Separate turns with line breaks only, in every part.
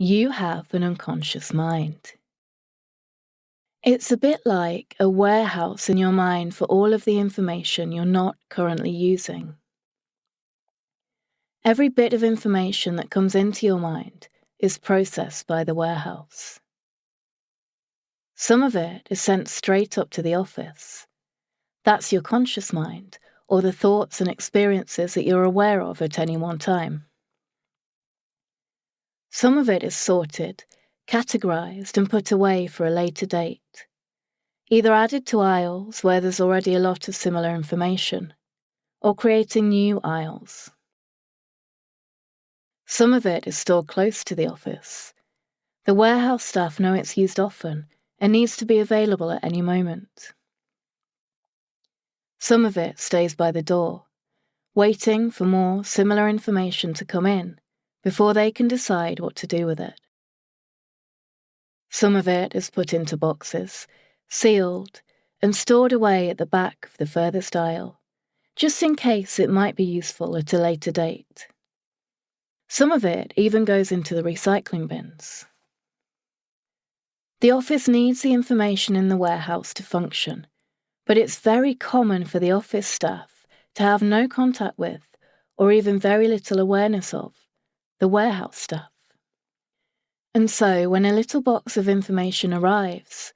You have an unconscious mind. It's a bit like a warehouse in your mind for all of the information you're not currently using. Every bit of information that comes into your mind is processed by the warehouse. Some of it is sent straight up to the office. That's your conscious mind, or the thoughts and experiences that you're aware of at any one time. Some of it is sorted, categorized, and put away for a later date, either added to aisles where there's already a lot of similar information, or creating new aisles. Some of it is stored close to the office. The warehouse staff know it's used often and needs to be available at any moment. Some of it stays by the door, waiting for more similar information to come in before they can decide what to do with it. Some of it is put into boxes, sealed, and stored away at the back of the furthest aisle, just in case it might be useful at a later date. Some of it even goes into the recycling bins. The office needs the information in the warehouse to function, but it's very common for the office staff to have no contact with, or even very little awareness of, the warehouse staff. And so when a little box of information arrives,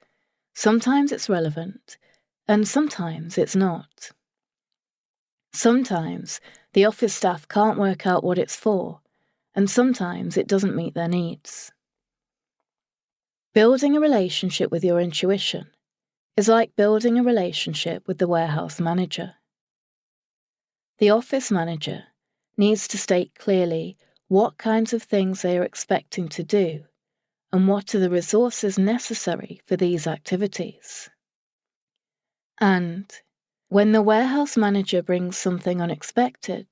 sometimes it's relevant, and sometimes it's not. Sometimes the office staff can't work out what it's for, and sometimes it doesn't meet their needs. Building a relationship with your intuition is like building a relationship with the warehouse manager. The office manager needs to state clearly what kinds of things they are expecting to do and what are the resources necessary for these activities. And when the warehouse manager brings something unexpected,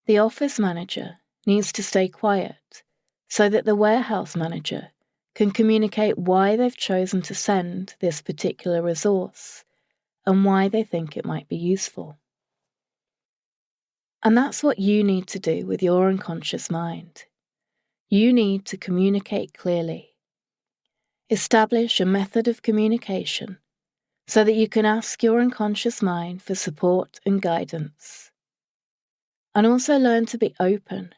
the office manager needs to stay quiet so that the warehouse manager can communicate why they've chosen to send this particular resource and why they think it might be useful. And that's what you need to do with your unconscious mind. You need to communicate clearly. Establish a method of communication so that you can ask your unconscious mind for support and guidance. And also learn to be open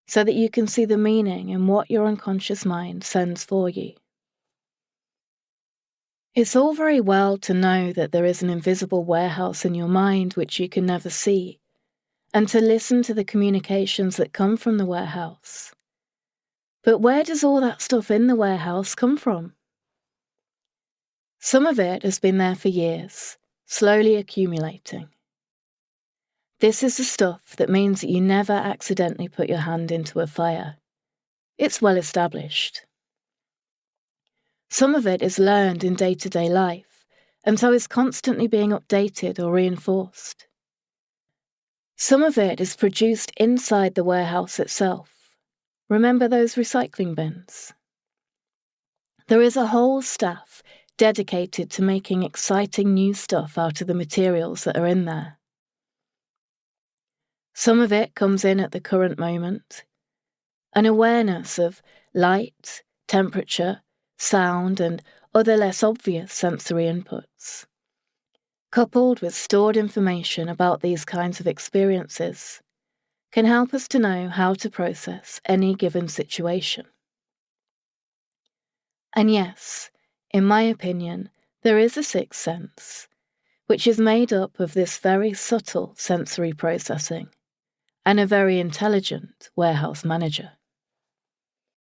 so that you can see the meaning in what your unconscious mind sends for you. It's all very well to know that there is an invisible warehouse in your mind which you can never see, and to listen to the communications that come from the warehouse. But where does all that stuff in the warehouse come from? Some of it has been there for years, slowly accumulating. This is the stuff that means that you never accidentally put your hand into a fire. It's well established. Some of it is learned in day-to-day life, and so is constantly being updated or reinforced. Some of it is produced inside the warehouse itself. Remember those recycling bins? There is a whole staff dedicated to making exciting new stuff out of the materials that are in there. Some of it comes in at the current moment. An awareness of light, temperature, sound, and other less obvious sensory inputs, coupled with stored information about these kinds of experiences, can help us to know how to process any given situation. And yes, in my opinion, there is a sixth sense, which is made up of this very subtle sensory processing and a very intelligent warehouse manager.